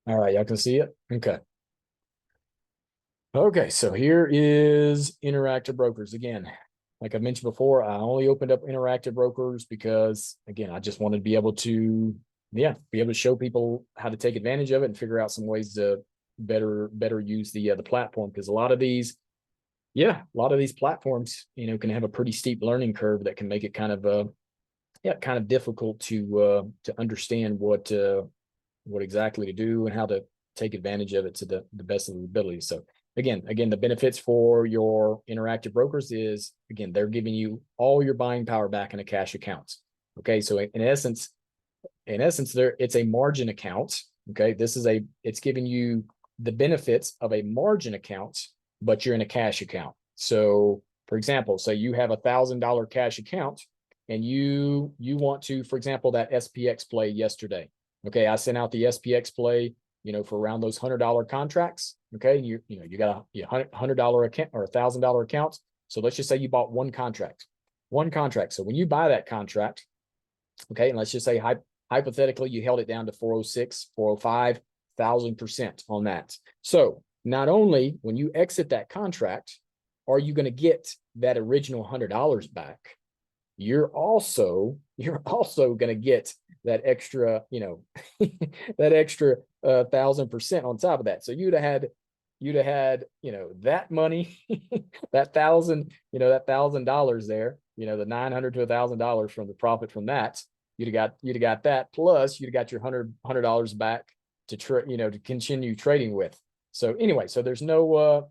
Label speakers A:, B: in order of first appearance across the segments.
A: All right, y'all can see it. Okay. Okay, so here is Interactive Brokers. Again, like I mentioned before, I only opened up Interactive Brokers because, again, I just wanted to be able to, yeah, be able to show people how to take advantage of it and figure out some ways to better use the platform. Because a lot of these, yeah, a lot of these platforms, can have a pretty steep learning curve that can make it kind of kind of difficult to understand what exactly to do and how to take advantage of it to the best of the ability. So again, the benefits for your Interactive Brokers is, again, they're giving you all your buying power back in a cash account. Okay, so in essence, it's a margin account. Okay, it's giving you the benefits of a margin account, but you're in a cash account. So for example, say you have $1,000 cash account and you want to, for example, that SPX play yesterday. Okay, I sent out the SPX play, for around those $100 contracts. Okay, you got a $100 account or $1,000 account. So let's just say you bought one contract. So when you buy that contract, okay, and let's just say hypothetically you held it down to 406, 405, 1,000% on that. So not only when you exit that contract are you going to get that original $100 back, you're also going to get that extra, that extra 1,000% on top of that. So you'd have had, that money, that $1,000 there, the $900 to $1,000 from the profit from that. You'd have got that, plus you'd have got your $100 back to continue trading with. So anyway, so there's no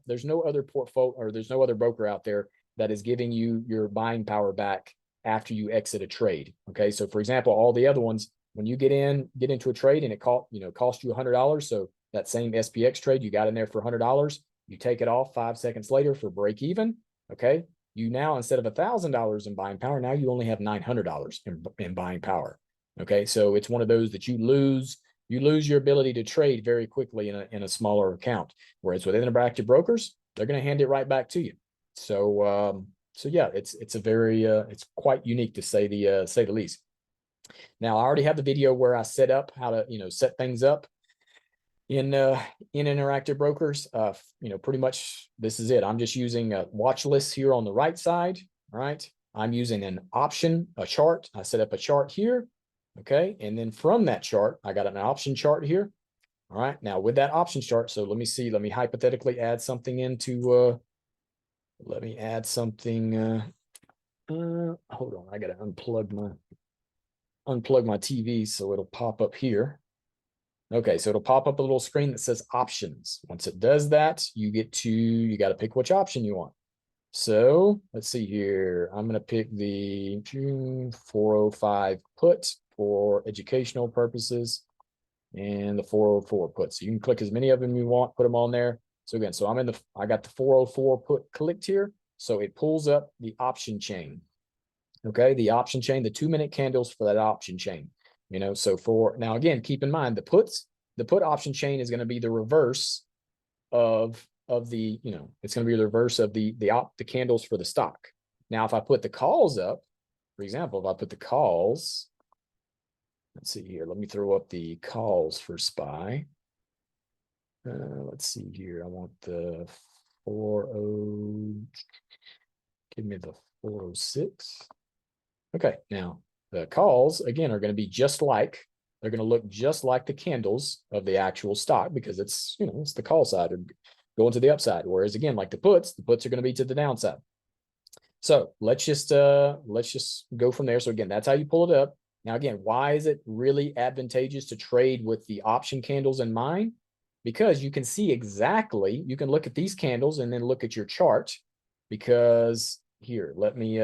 A: other portfolio, or there's no other broker out there that is giving you your buying power back after you exit a trade. Okay, so for example, all the other ones, when you get into a trade and it cost you $100, so that same SPX trade you got in there for $100, you take it off 5 seconds later for break even. Okay, you now, instead of $1,000 in buying power, now you only have $900 in buying power. Okay, so it's one of those that you lose your ability to trade very quickly in a smaller account. Whereas with Interactive Brokers, they're going to hand it right back to you. So yeah, it's a very it's quite unique to say the least. Now I already have the video where I set up how to set things up in Interactive Brokers. Pretty much this is it. I'm just using a watch list here on the right side. All right, I'm using a chart. I set up a chart here. Okay, and then from that chart, I got an option chart here. All right, now with that option chart, so let me hypothetically add something into let me add something. Hold on, I gotta unplug my TV so it'll pop up here. Okay, so it'll pop up a little screen that says options. Once it does that, you got to pick which option you want. So let's see here. I'm going to pick the June 405 put for educational purposes and the 404 put. So you can click as many of them you want, put them on there. So again, so I got the 404 put clicked here. So it pulls up the option chain. Okay, the option chain, the 2-minute candles for that option chain. So for now, again, keep in mind the put option chain is going to be the reverse of the, it's going to be the reverse of the candles for the stock. Now, if I put the calls up, for example, if I put the calls, let's see here, let me throw up the calls for SPY. Let's see here. I want the 40, give me the 406. Okay, now the calls again are going to be they're going to look just like the candles of the actual stock, because it's the call side or going to the upside. Whereas again, like the puts are going to be to the downside. So let's just go from there. So again, that's how you pull it up. Now again, why is it really advantageous to trade with the option candles in mind? Because you can see exactly, you can look at these candles and then look at your chart. Because here, let me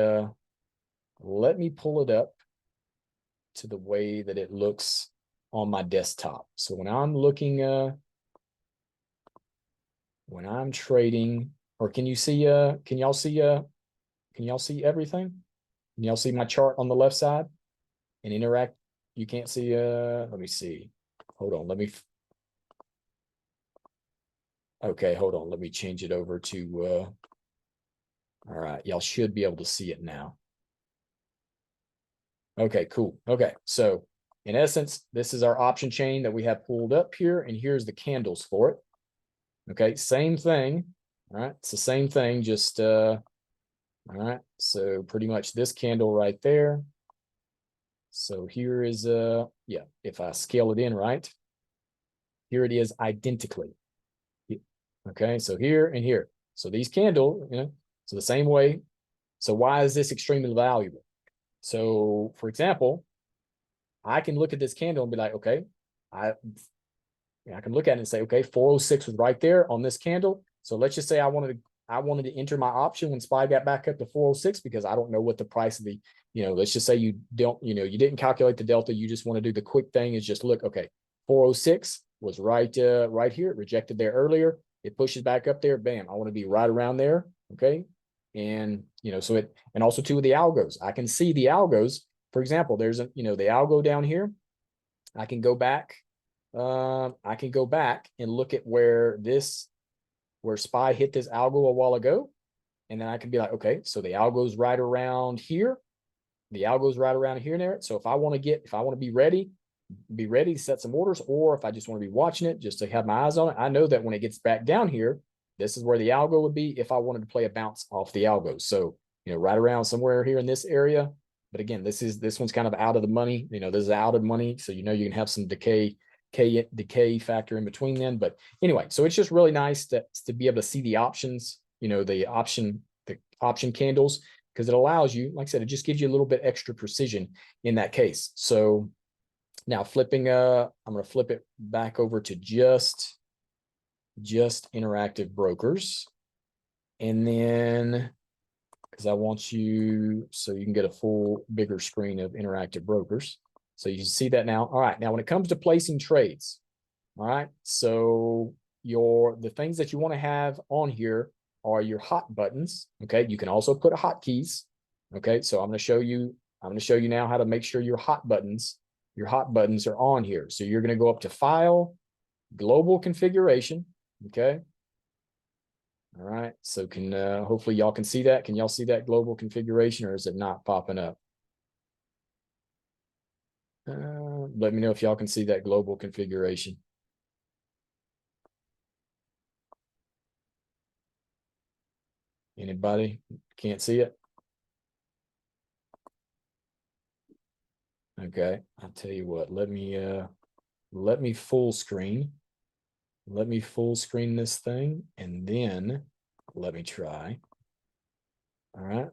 A: pull it up to the way that it looks on my desktop. So when I'm looking, when I'm trading, or can y'all see everything? Can y'all see my chart on the left side and interact? You can't see, let me see. Hold on, okay, hold on. Let me change it over to, all right, y'all should be able to see it now. Okay, cool. Okay, so in essence, this is our option chain that we have pulled up here, and here's the candles for it. Okay, same thing. All right, it's the same thing, just all right, so pretty much this candle right there. So here is yeah, if I scale it in right, here it is identically. Okay, so here and here. So these candle, so the same way. So why is this extremely valuable? So for example, I can look at this candle and be like, okay, I can look at it and say, okay, 406 was right there on this candle. So let's just say I wanted to enter my option when SPY got back up to 406 because I don't know what the price of the, let's just say you don't, you didn't calculate the delta. You just want to do the quick thing is just look, okay, 406 was right here. It rejected there earlier. It pushes back up there. Bam. I want to be right around there. Okay. And, so and also too with the algos, I can see the algos. For example, there's the algo down here. I can go back and look at where SPY hit this algo a while ago. And then I can be like, okay, so the algo's right around here. The algo's right around here and there. So if I want to be ready to set some orders, or if I just want to be watching it just to have my eyes on it, I know that when it gets back down here, this is where the algo would be if I wanted to play a bounce off the algo. So, right around somewhere here in this area. But again, this one's kind of out of the money. This is out of money. So, you can have some decay factor in between then. But anyway, so it's just really nice to be able to see the options, the option candles, because it allows you, like I said, it just gives you a little bit extra precision in that case. So now flipping, I'm going to flip it back over to just Interactive Brokers. And then, because I want you, so you can get a full bigger screen of Interactive Brokers. So you can see that now. All right. Now, when it comes to placing trades, all right. So the things that you want to have on here are your hot buttons. Okay. You can also put hotkeys. Okay. So I'm going to show you now how to make sure your hot buttons are on here. So you're going to go up to File, Global Configuration. Okay. All right. So hopefully y'all can see that. Can y'all see that global configuration, or is it not popping up? Let me know if y'all can see that global configuration. Anybody can't see it? Okay, I'll tell you what, let me full screen. Let me full screen this thing, and then let me try. All right,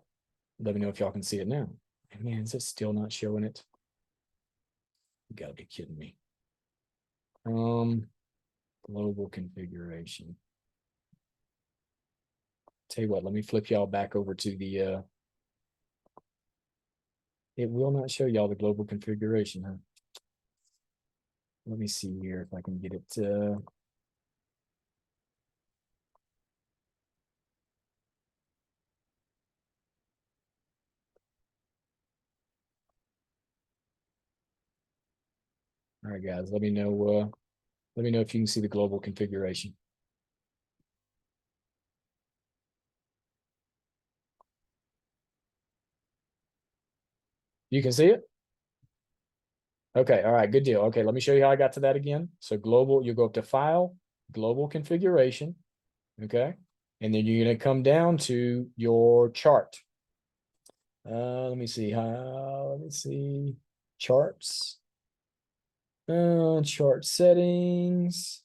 A: let me know if y'all can see it now. And man, is it still not showing it? You gotta be kidding me. Global configuration. Tell you what, let me flip y'all back over to the it will not show y'all the global configuration, huh? Let me see here if I can get it all right, guys, let me know if you can see the global configuration. You can see it? Okay, all right, good deal. Okay, let me show you how I got to that again. So global, you go up to File, Global Configuration, okay? And then you're gonna come down to your chart. Let me see, charts. Chart settings.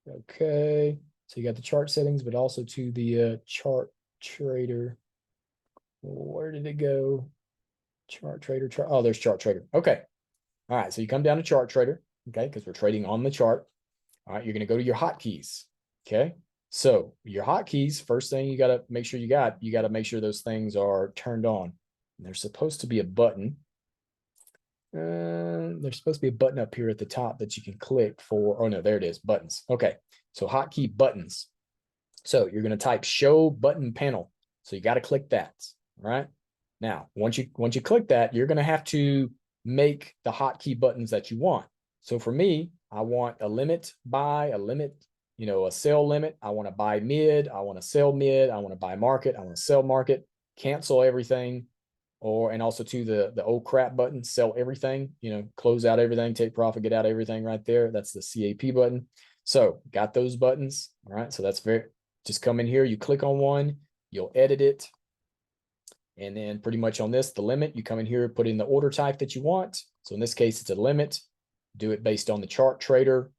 A: Okay, so you got the chart settings, but also to the chart trader. Where did it go? Chart trader, oh, there's chart trader. Okay. All right. So you come down to chart trader. Okay. Because we're trading on the chart. All right. You're going to go to your hotkeys. Okay. So your hotkeys, first thing you got to make sure you got to make sure those things are turned on. And there's supposed to be a button. There's supposed to be a button up here at the top that you can click for. Oh, no, there it is. Buttons. Okay. So hotkey buttons. So you're going to type show button panel. So you got to click that. All right. Now, once you click that, you're going to have to make the hotkey buttons that you want. So for me, I want a limit buy, a limit, a sell limit. I want to buy mid. I want to sell mid. I want to buy market. I want to sell market, cancel everything. and also to the old crap button, sell everything, close out everything, take profit, get out everything right there. That's the CAP button. So got those buttons. All right. So that's just come in here. You click on one, you'll edit it. And then pretty much on this, the limit, you come in here, put in the order type that you want. So in this case, it's a limit. Do it based on the chart trader,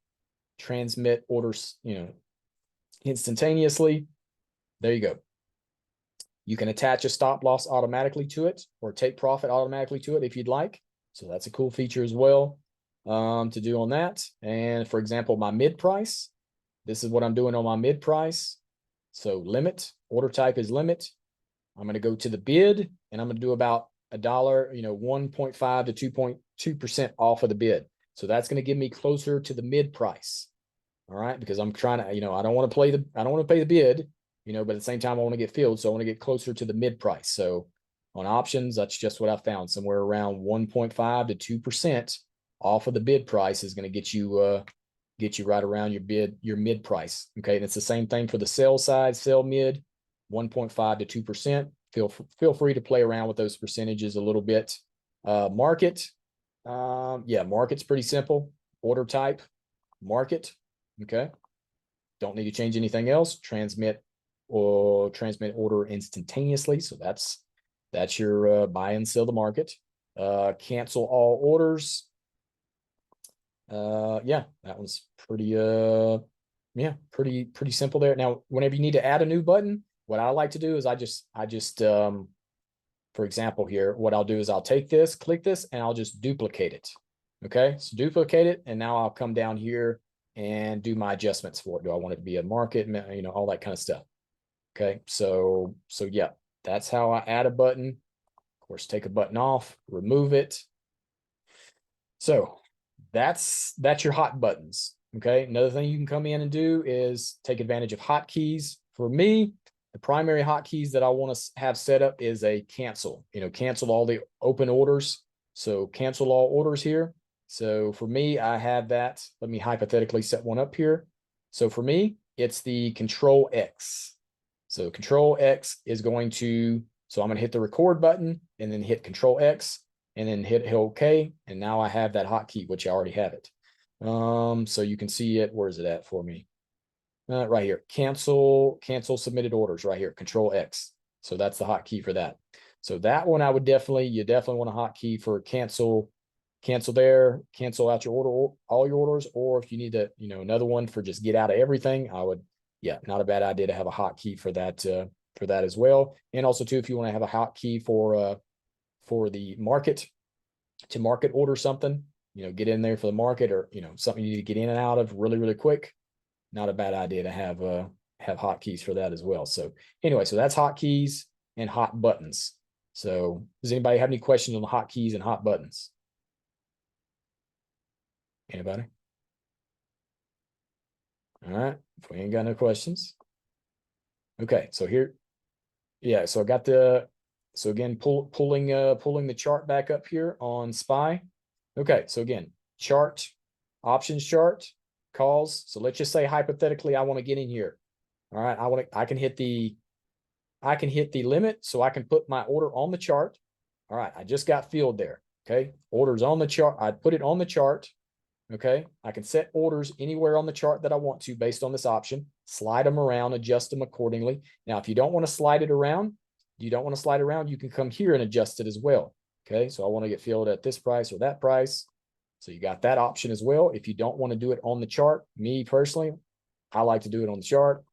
A: transmit orders, instantaneously. There you go. You can attach a stop loss automatically to it or take profit automatically to it if you'd like. So that's a cool feature as well to do on that. And for example, my mid price, this is what I'm doing on my mid price. So limit, order type is limit. I'm going to go to the bid and I'm going to do about $1, 1.5 to 2.2% off of the bid. So that's going to give me closer to the mid price. All right. Because I'm trying to, I don't want to pay the bid, but at the same time, I want to get filled. So I want to get closer to the mid price. So on options, that's just what I found. Somewhere around 1.5 to 2% off of the bid price is going to get you right around your mid price. Okay. And it's the same thing for the sell side, sell mid, 1.5 to 2%. Feel free to play around with those percentages a little bit. Market. Market's pretty simple. Order type, market. Okay. Don't need to change anything else. Transmit order instantaneously. So that's your buy and sell the market. Cancel all orders. That was pretty pretty simple there. Now, whenever you need to add a new button, what I like to do is I just for example here, what I'll do is I'll take this, click this, and I'll just duplicate it. Okay, so duplicate it, and now I'll come down here and do my adjustments for it. Do I want it to be a market, all that kind of stuff. Okay, so yeah, that's how I add a button. Of course, take a button off, remove it. So that's your hot buttons. Okay, another thing you can come in and do is take advantage of hotkeys. For me, the primary hotkeys that I want to have set up is a cancel. Cancel all the open orders. So cancel all orders here. So for me, I have that. Let me hypothetically set one up here. So for me, it's the Control X. So Control X is going to, so I'm going to hit the record button and then hit Control X and then hit OK. And now I have that hotkey, which I already have it. So you can see it. Where is it at for me? Right here, cancel submitted orders right here, Control X. So that's the hotkey for that. So that one you definitely want a hotkey for cancel there, cancel out your order, all your orders, or if you need to, another one for just get out of everything, not a bad idea to have a hotkey for that as well. And also too, if you want to have a hotkey for the market, to market order something, get in there for the market, or something you need to get in and out of really, really quick. Not a bad idea to have hotkeys for that as well. So anyway, so that's hotkeys and hot buttons. So does anybody have any questions on the hotkeys and hot buttons? Anybody? All right. If we ain't got no questions. Okay. So here, so I got so again, pulling the chart back up here on SPY. Okay. So again, options chart, calls. So let's just say hypothetically, I want to get in here. All right. I can hit the limit, so I can put my order on the chart. All right. I just got filled there. Okay. Orders on the chart. I'd put it on the chart. Okay. I can set orders anywhere on the chart that I want to based on this option, slide them around, adjust them accordingly. Now, if you don't want to slide it around, you can come here and adjust it as well. Okay. So I want to get filled at this price or that price. So you got that option as well. If you don't want to do it on the chart, me personally, I like to do it on the chart.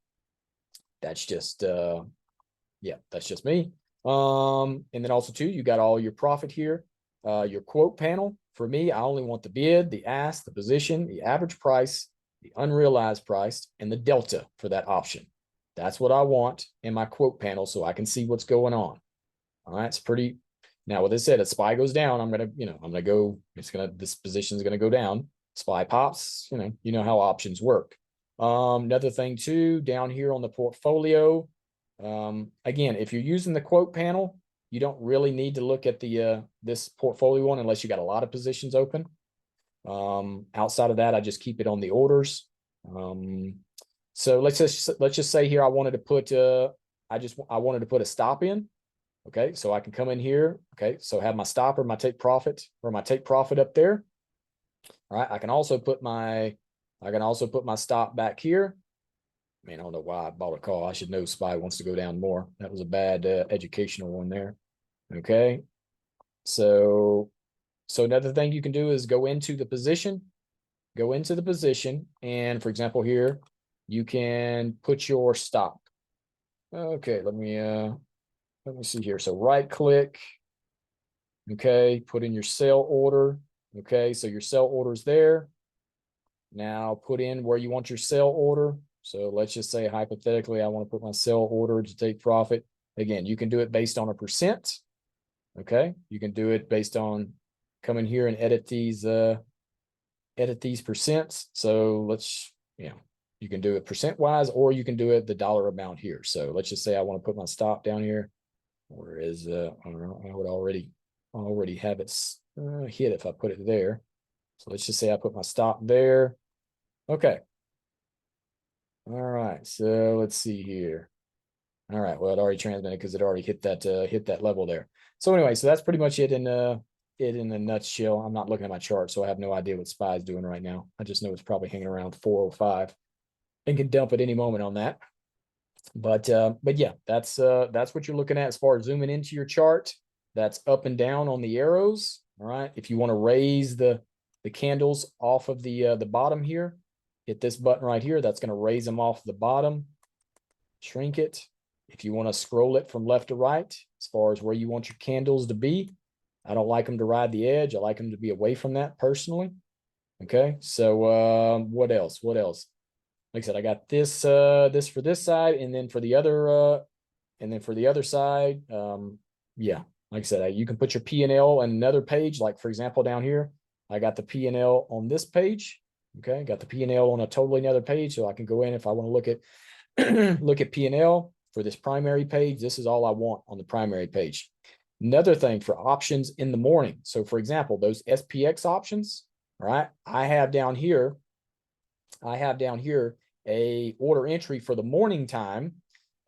A: That's just, that's just me. And then also too, you got all your profit here, your quote panel. For me, I only want the bid, the ask, the position, the average price, the unrealized price, and the delta for that option. That's what I want in my quote panel so I can see what's going on. All right, it's pretty. Now, with this said, if SPY goes down, this position is going to go down. SPY pops, you know how options work. Another thing too, down here on the portfolio, again, if you're using the quote panel, you don't really need to look at this portfolio one unless you got a lot of positions open. Outside of that, I just keep it on the orders. So let's just say here I wanted to put I wanted to put a stop in. Okay, so I can come in here. Okay, so have my stop or my take profit up there. All right, I can also put my stop back here. Man, I don't know why I bought a call. I should know SPY wants to go down more. That was a bad educational one there. Okay, so another thing you can do is go into the position, and for example here, you can put your stop. Okay, let me see here. So right click, okay, put in your sell order. Okay, so your sell order is there. Now put in where you want your sell order. So let's just say hypothetically, I want to put my sell order to take profit. Again, you can do it based on a percent. Okay, you can do it based on come in here and edit these percents. So let's, you can do it percent wise, or you can do it the dollar amount here. So let's just say I want to put my stop down here. Whereas I don't know, I would already have it hit if I put it there. So let's just say I put my stop there. Okay. All right. So let's see here. All right. Well, it already transmitted because it already hit that level there. So anyway, so that's pretty much it in a nutshell. I'm not looking at my chart, so I have no idea what SPY is doing right now. I just know it's probably hanging around 405 and can dump at any moment on that. But yeah, that's what you're looking at as far as zooming into your chart. That's up and down on the arrows. All right. If you want to raise the candles off of the bottom here, hit this button right here. That's going to raise them off the bottom. Shrink it. If you want to scroll it from left to right, as far as where you want your candles to be, I don't like them to ride the edge. I like them to be away from that personally. Okay. So what else? Like I said, I got this for this side, and then for the other side, yeah, like I said, you can put your P&L on another page. Like for example, down here, I got the P&L on this page. Okay, got the P&L on a totally another page, so I can go in if I want to look at P&L for this primary page. This is all I want on the primary page. Another thing for options in the morning. So for example, those SPX options, right? I have down here a order entry for the morning time.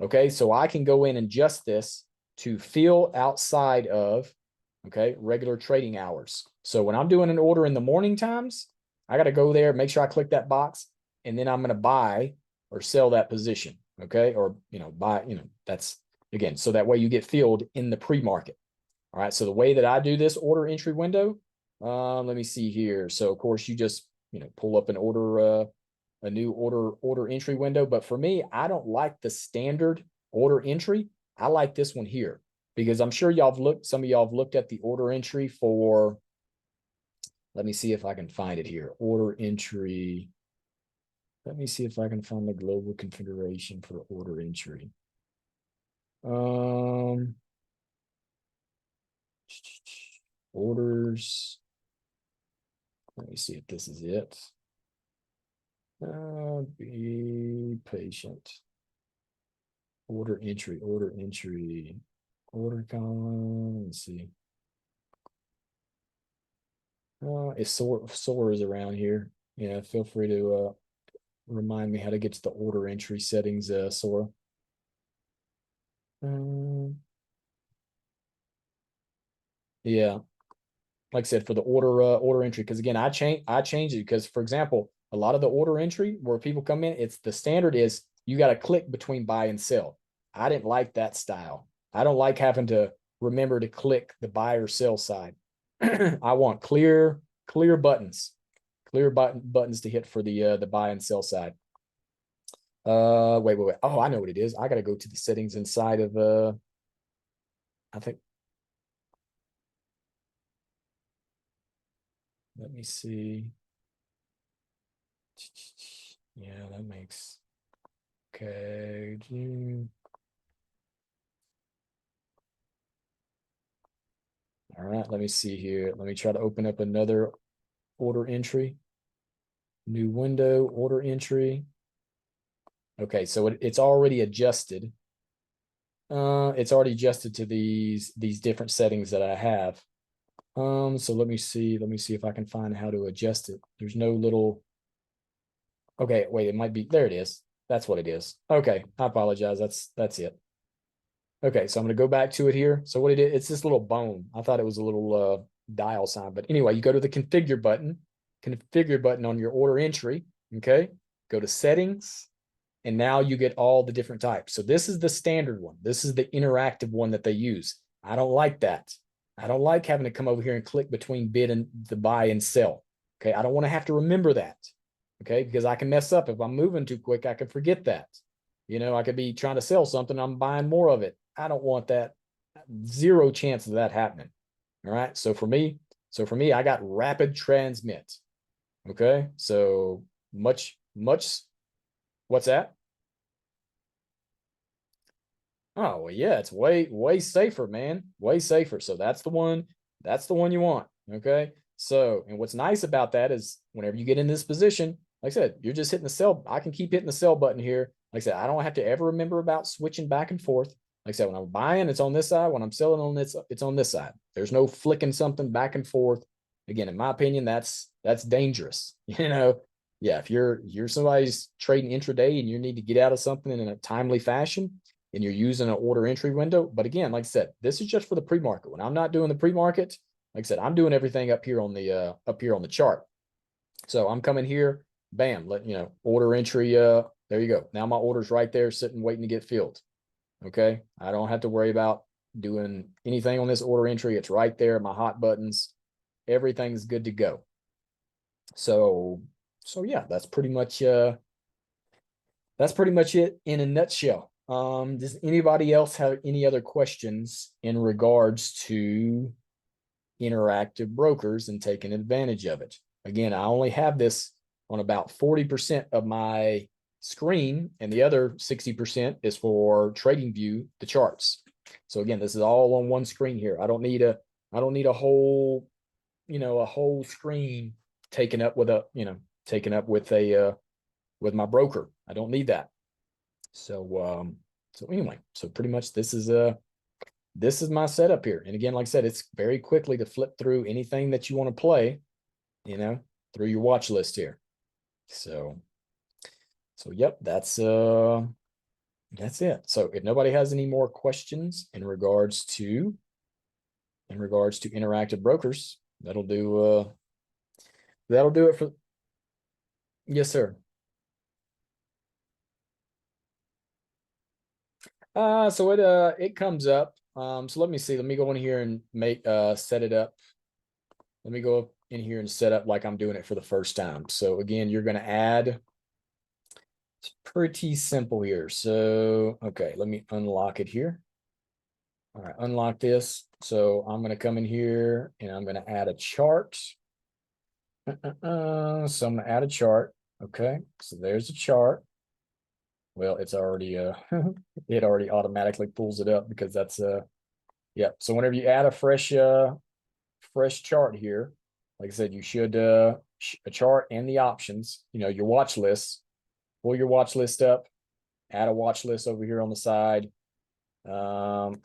A: Okay, so I can go in and adjust this to fill outside of, okay, regular trading hours. So when I'm doing an order in the morning times, I got to go there, make sure I click that box, and then I'm going to buy or sell that position. Okay, or buy, that's again, so that way you get filled in the pre-market. All right, so the way that I do this order entry window, let me see here. So of course you just pull up an order a new order entry window. But for me, I don't like the standard order entry. I like this one here because I'm sure some of y'all have looked at the order entry for, let me see if I can find it here. Order entry. Let me see if I can find the global configuration for order entry. Orders. Let me see if this is it. Be patient. Order entry, order column. Let's see. If Solar is around here, yeah, feel free to remind me how to get to the order entry settings, Sora. Yeah, like I said, for the order entry, because again, I changed it because, for example, a lot of the order entry where people come in, it's the standard is you got to click between buy and sell. I didn't like that style. I don't like having to remember to click the buy or sell side. I want clear buttons, buttons to hit for the buy and sell side. Wait. Oh, I know what it is. I got to go to the settings inside of I think. Let me see. Yeah, that makes okay. All right, let me see here. Let me try to open up another order entry. New window, order entry. Okay, so it's already adjusted. It's already adjusted to these different settings that I have. So let me see if I can find how to adjust it. There's no little. Okay, wait, it might be there. It is. That's what it is. Okay, I apologize. That's it. Okay, so I'm going to go back to it here. So what it is, it's this little bone. I thought it was a little dial sign, but anyway, you go to the configure button on your order entry. Okay, go to settings, and now you get all the different types. So this is the standard one. This is the interactive one that they use. I don't like that. I don't like having to come over here and click between bid and the buy and sell. Okay, I don't want to have to remember that. Okay, because I can mess up if I'm moving too quick. I can forget that. You know, I could be trying to sell something. I'm buying more of it. I don't want that. Zero chance of that happening. All right. So for me, I got rapid transmit. Okay. So much, what's that? Oh, well, yeah, it's way safer, man. Way safer. So that's the one you want. Okay. So, and what's nice about that is whenever you get in this position, like I said, you're just hitting the sell. I can keep hitting the sell button here. Like I said, I don't have to ever remember about switching back and forth. Like I said, when I'm buying, it's on this side. When I'm selling on this, it's on this side. There's no flicking something back and forth. Again, in my opinion, that's dangerous. You know, yeah, if you're somebody's trading intraday and you need to get out of something in a timely fashion, and you're using an order entry window. But again, like I said, this is just for the pre-market. When I'm not doing the pre-market, like I said, I'm doing everything up here on the chart. So I'm coming here, bam, order entry. There you go. Now my order's right there, sitting waiting to get filled. Okay, I don't have to worry about doing anything on this order entry. It's right there. My hot buttons, everything's good to go. So yeah, that's pretty much it in a nutshell. Does anybody else have any other questions in regards to interactive brokers and taking advantage of it? Again, I only have this on about 40% of my screen, and the other 60% is for trading view, the charts. So again, this is all on one screen here. I don't need a whole, a whole screen taken up with with my broker. I don't need that. So anyway, so pretty much this is my setup here. And again, like I said, it's very quickly to flip through anything that you want to play, through your watch list here. So yep, that's it. So if nobody has any more questions in regards to interactive brokers, that'll do it for. Yes, sir. So it comes up. So let me see. Let me go in here and set it up. Let me go in here and set up like I'm doing it for the first time. So again, you're going to add. It's pretty simple here. So okay, let me unlock it here. All right, unlock this. So I'm going to come in here and I'm going to add a chart. So I'm going to add a chart. Okay, so there's a chart. Well, it's already it already automatically pulls it up because that's yeah. So whenever you add a fresh chart here, like I said, you should a chart and the options, your watch list, pull your watch list up, add a watch list over here on the side. Again,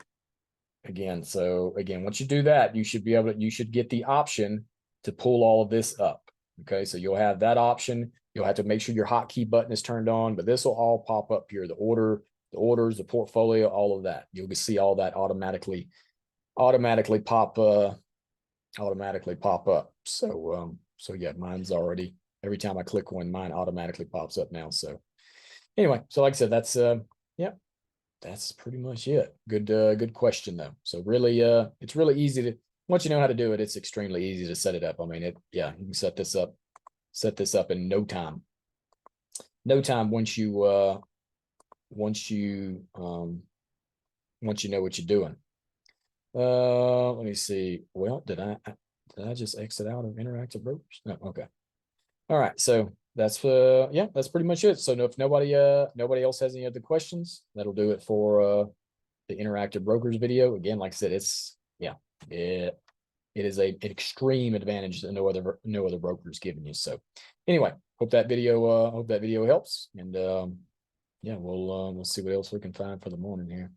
A: once you do that, you should get the option to pull all of this up. Okay, so you'll have that option. You'll have to make sure your hotkey button is turned on, but this will all pop up here. The orders, the portfolio, all of that. You'll see all that automatically pop up. So yeah, mine's already, every time I click one, mine automatically pops up now. So anyway, so like I said, that's yeah, that's pretty much it. Good question though. So really, it's really easy to, once you know how to do it, it's extremely easy to set it up. I mean, you can set this up in no time. Once you know what you're doing. Let me see. Well, did I just exit out of Interactive Brokers? No, okay. All right, so that's that's pretty much it. So if nobody else has any other questions, that'll do it for the Interactive Brokers video. Again, like I said, it is an extreme advantage that no other broker is giving you. So anyway, hope that video helps, and yeah, we'll see what else we can find for the morning here.